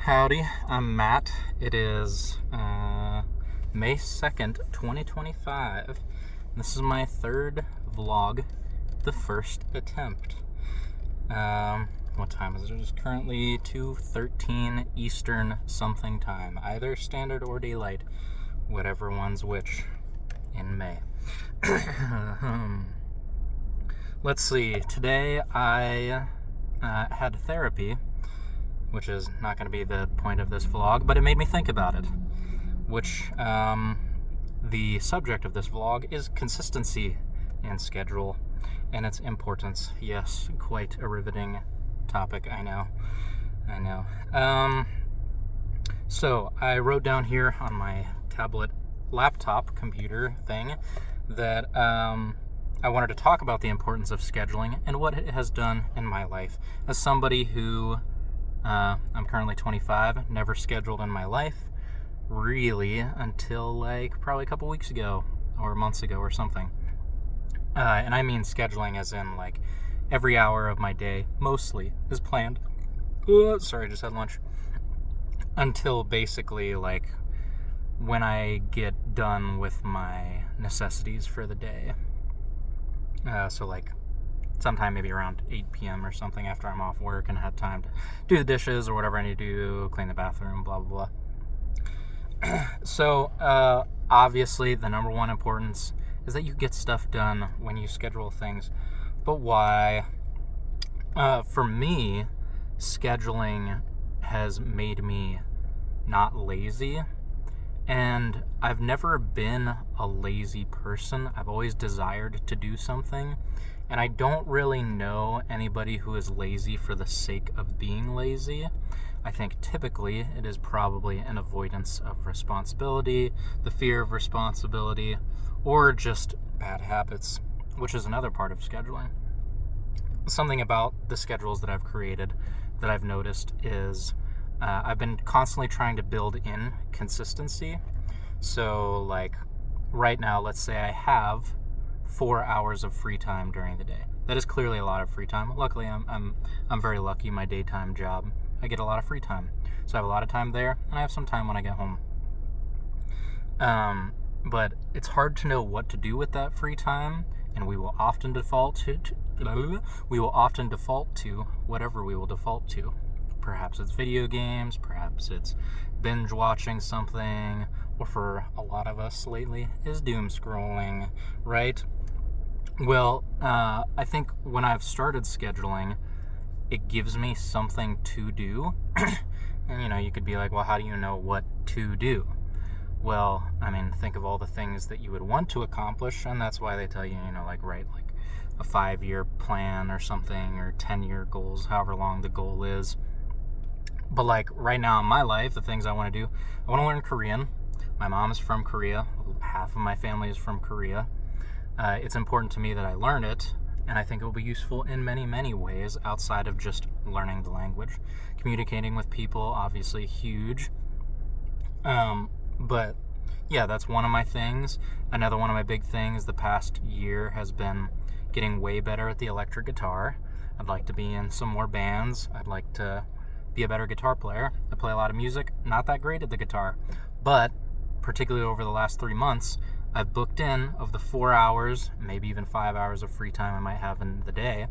Howdy, I'm Matt. It is May 2nd, 2025. This is my third vlog, the first attempt. What time is it? It's currently 2:13 Eastern something time, either standard or daylight, whatever one's which in May. Let's see, today I had therapy, which is not going to be the point of this vlog, but it made me think about it, which the subject of this vlog is consistency and schedule and its importance. Yes, quite a riveting topic, I know. So I wrote down here on my tablet laptop computer thing that I wanted to talk about the importance of scheduling and what it has done in my life as somebody who I'm currently 25, never scheduled in my life, really, until like probably a couple weeks ago or months ago or something. And I mean scheduling as in like every hour of my day, mostly, is planned. Sorry, I just had lunch. Until basically like when I get done with my necessities for the day. So like sometime maybe around 8 p.m. or something after I'm off work and had time to do the dishes or whatever I need to do, clean the bathroom, blah, blah, blah. So, obviously, the number one importance is that you get stuff done when you schedule things. But why? For me, scheduling has made me not lazy. And I've never been a lazy person. I've always desired to do something. And I don't really know anybody who is lazy for the sake of being lazy. I think typically it is probably an avoidance of responsibility, the fear of responsibility, or just bad habits, which is another part of scheduling. Something about the schedules that I've created that I've noticed is I've been constantly trying to build in consistency. So like right now, let's say I have 4 hours of free time during the day. That is clearly a lot of free time. Luckily, I'm very lucky. My daytime job, I get a lot of free time, so I have a lot of time there, and I have some time when I get home. But it's hard to know what to do with that free time, and we will often default to whatever we will default to. Perhaps it's video games, perhaps it's binge watching something, or for a lot of us lately is doom scrolling, right? Well, I think when I've started scheduling, it gives me something to do. And, you could be like, well, how do you know what to do? Well, I mean, think of all the things that you would want to accomplish, and that's why they tell you, write like a 5-year plan or something, or 10-year goals, however long the goal is. But like right now in my life, the things I want to do, I want to learn Korean. My mom is from Korea. Half of my family is from Korea. It's important to me that I learn it, and I think it will be useful in many, many ways outside of just learning the language. Communicating with people, obviously huge. But yeah, that's one of my things. Another one of my big things the past year has been getting way better at the electric guitar. I'd like to be in some more bands. I'd like to be a better guitar player. I play a lot of music, not that great at the guitar, but particularly over the last 3 months, I've booked in of the 4 hours, maybe even 5 hours of free time I might have in the day.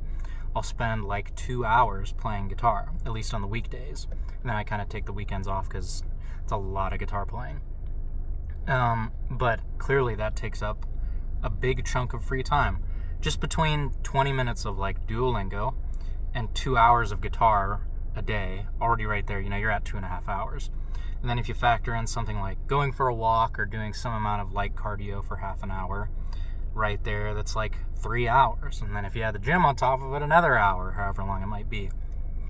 I'll spend like 2 hours playing guitar, at least on the weekdays. And then I kind of take the weekends off because it's a lot of guitar playing. But clearly that takes up a big chunk of free time. Just between 20 minutes of like Duolingo and 2 hours of guitar a day, already right there, you're at 2.5 hours. And then if you factor in something like going for a walk or doing some amount of light cardio for half an hour, right there, that's like 3 hours. And then if you add the gym on top of it, another hour, however long it might be.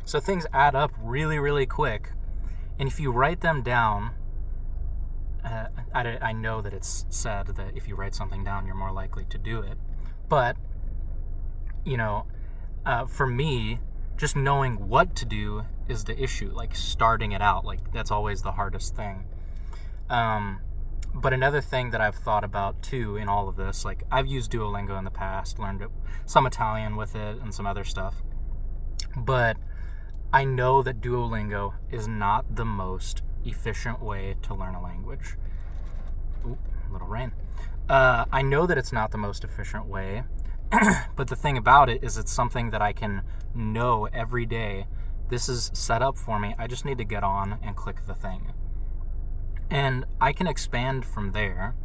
So things add up really, really quick. And if you write them down, I know that it's said that if you write something down, you're more likely to do it. But, for me, just knowing what to do is the issue, like starting it out, like that's always the hardest thing. But another thing that I've thought about too in all of this, like I've used Duolingo in the past, learned some Italian with it and some other stuff. But I know that Duolingo is not the most efficient way to learn a language. Ooh, little rain. I know that it's not the most efficient way, but the thing about it is it's something that I can know every day. This is set up for me. I just need to get on and click the thing. And I can expand from there,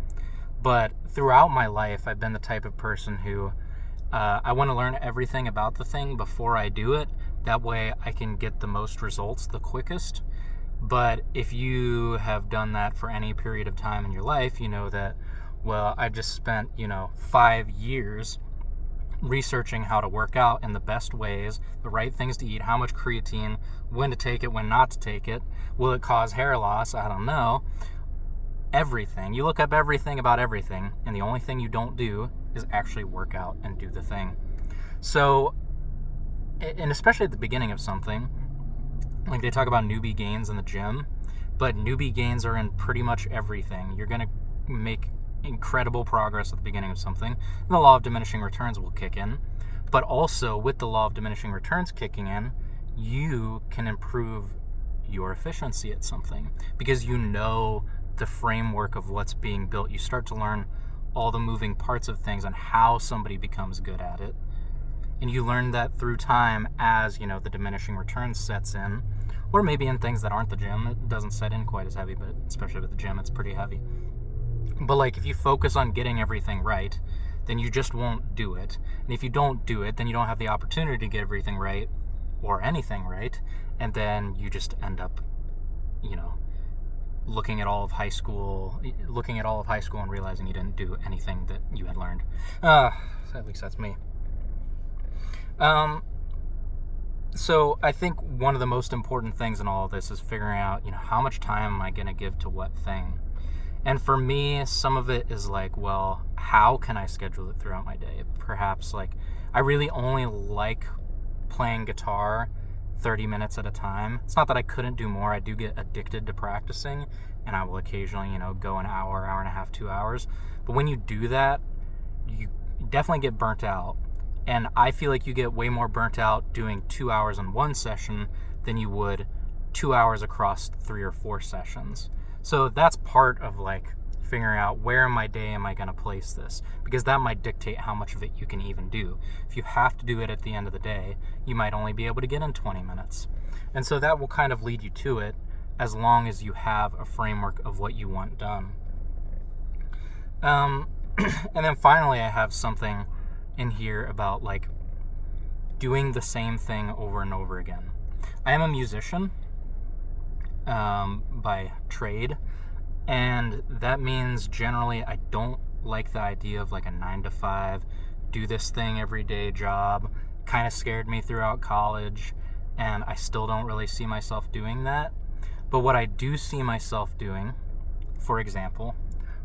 but throughout my life, I've been the type of person who I want to learn everything about the thing before I do it. That way I can get the most results the quickest. But if you have done that for any period of time in your life, you know that, well, I just spent, 5 years researching how to work out in the best ways, the right things to eat, how much creatine, when to take it, when not to take it. Will it cause hair loss? I don't know. Everything. You look up everything about everything, and the only thing you don't do is actually work out and do the thing. So, and especially at the beginning of something, like they talk about newbie gains in the gym, but newbie gains are in pretty much everything. You're going to make incredible progress at the beginning of something, and the law of diminishing returns will kick in. But also, with the law of diminishing returns kicking in, you can improve your efficiency at something because you know the framework of what's being built. You start to learn all the moving parts of things and how somebody becomes good at it. And you learn that through time as, the diminishing returns sets in, or maybe in things that aren't the gym. It doesn't set in quite as heavy, but especially with the gym, it's pretty heavy. But like if you focus on getting everything right, then you just won't do it. And if you don't do it, then you don't have the opportunity to get everything right or anything right. And then you just end up, looking at all of high school and realizing you didn't do anything that you had learned. At least that's me. So I think one of the most important things in all of this is figuring out, how much time am I going to give to what thing? And for me, some of it is like, well, how can I schedule it throughout my day? Perhaps like I really only like playing guitar 30 minutes at a time. It's not that I couldn't do more. I do get addicted to practicing, and I will occasionally, go an hour and a half, 2 hours. But when you do that, you definitely get burnt out. And I feel like you get way more burnt out doing 2 hours in one session than you would 2 hours across 3 or 4 sessions. So that's part of like figuring out where in my day am I going to place this, because that might dictate how much of it you can even do. If you have to do it at the end of the day, you might only be able to get in 20 minutes. And so that will kind of lead you to it as long as you have a framework of what you want done. And then finally, I have something in here about like doing the same thing over and over again. I am a musician by trade, and that means generally I don't like the idea of like a 9-to-5 do this thing every day job. Kind of scared me throughout college, and I still don't really see myself doing that. But what I do see myself doing, for example,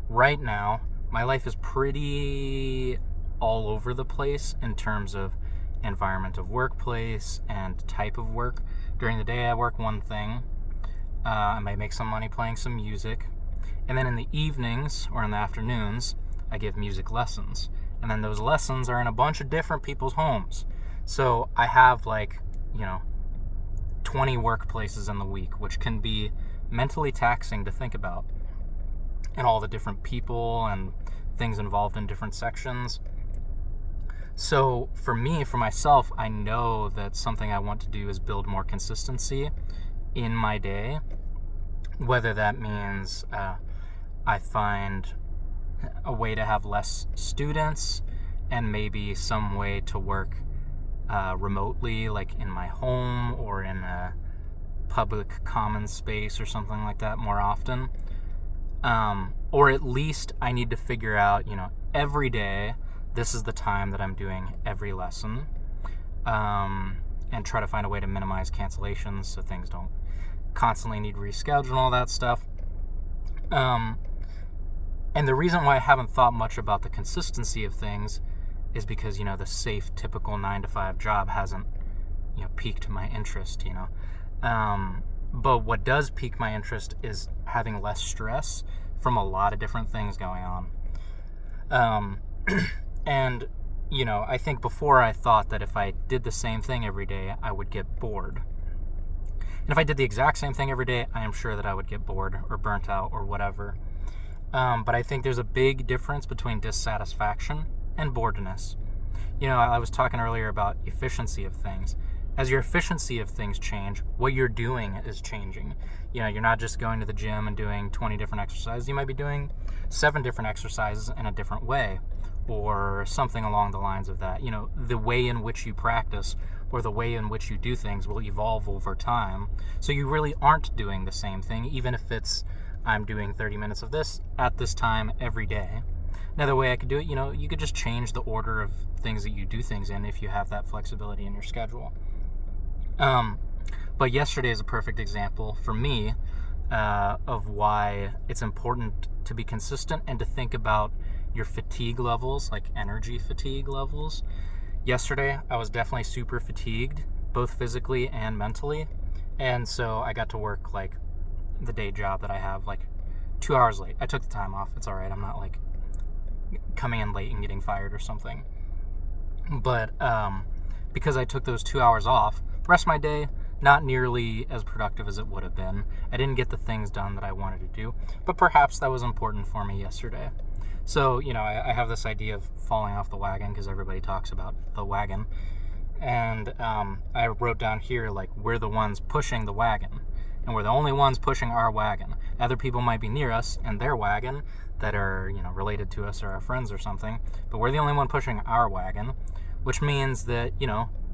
right now my life is pretty all over the place in terms of environment of workplace and type of work. During the day I work one thing. I might make some money playing some music. And then in the evenings or in the afternoons, I give music lessons. And then those lessons are in a bunch of different people's homes. So I have 20 workplaces in the week, which can be mentally taxing to think about. And all the different people and things involved in different sections. So for me, for myself, I know that something I want to do is build more consistency in my day, whether that means I find a way to have less students and maybe some way to work remotely, like in my home or in a public common space or something like that more often. Or at least I need to figure out, every day, this is the time that I'm doing every lesson, and try to find a way to minimize cancellations so things don't constantly need rescheduled and all that stuff. And the reason why I haven't thought much about the consistency of things is because, the safe, typical 9-to-5 job hasn't, piqued my interest, But what does pique my interest is having less stress from a lot of different things going on. And, I think before I thought that if I did the same thing every day, I would get bored. And if I did the exact same thing every day, I am sure that I would get bored or burnt out or whatever. But I think there's a big difference between dissatisfaction and boredness. I was talking earlier about efficiency of things. As your efficiency of things change, what you're doing is changing. You're not just going to the gym and doing 20 different exercises. You might be doing 7 different exercises in a different way, or something along the lines of that. The way in which you practice or the way in which you do things will evolve over time. So you really aren't doing the same thing, even if it's I'm doing 30 minutes of this at this time every day. Another way I could do it, you could just change the order of things that you do things in if you have that flexibility in your schedule. But yesterday is a perfect example for me of why it's important to be consistent and to think about your fatigue levels, like energy fatigue levels. Yesterday, I was definitely super fatigued, both physically and mentally. And so I got to work like the day job that I have like 2 hours late. I took the time off. It's all right. I'm not like coming in late and getting fired or something. But because I took those 2 hours off, the rest of my day, not nearly as productive as it would have been. I didn't get the things done that I wanted to do, but perhaps that was important for me yesterday. So, I have this idea of falling off the wagon because everybody talks about the wagon. And I wrote down here, like, we're the ones pushing the wagon. And we're the only ones pushing our wagon. Other people might be near us in their wagon that are, related to us or our friends or something. But we're the only one pushing our wagon, which means that,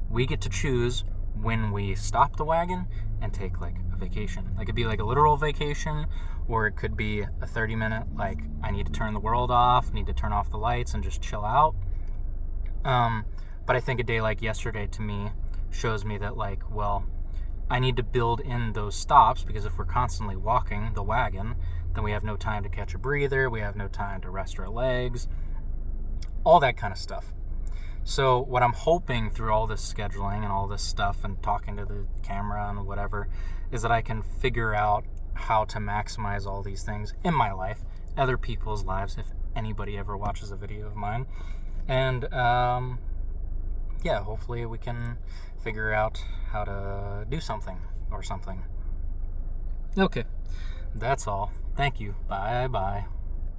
we get to choose when we stop the wagon and take like a vacation. Like, it'd be like a literal vacation, or it could be a 30-minute, like, I need to turn the world off, need to turn off the lights and just chill out. But I think a day like yesterday to me shows me that, like, well, I need to build in those stops, because if we're constantly walking the wagon, then we have no time to catch a breather, we have no time to rest our legs, all that kind of stuff. So what I'm hoping through all this scheduling and all this stuff and talking to the camera and whatever is that I can figure out how to maximize all these things in my life, other people's lives, if anybody ever watches a video of mine. And hopefully we can figure out how to do something or something. Okay, that's all. Thank you. Bye-bye.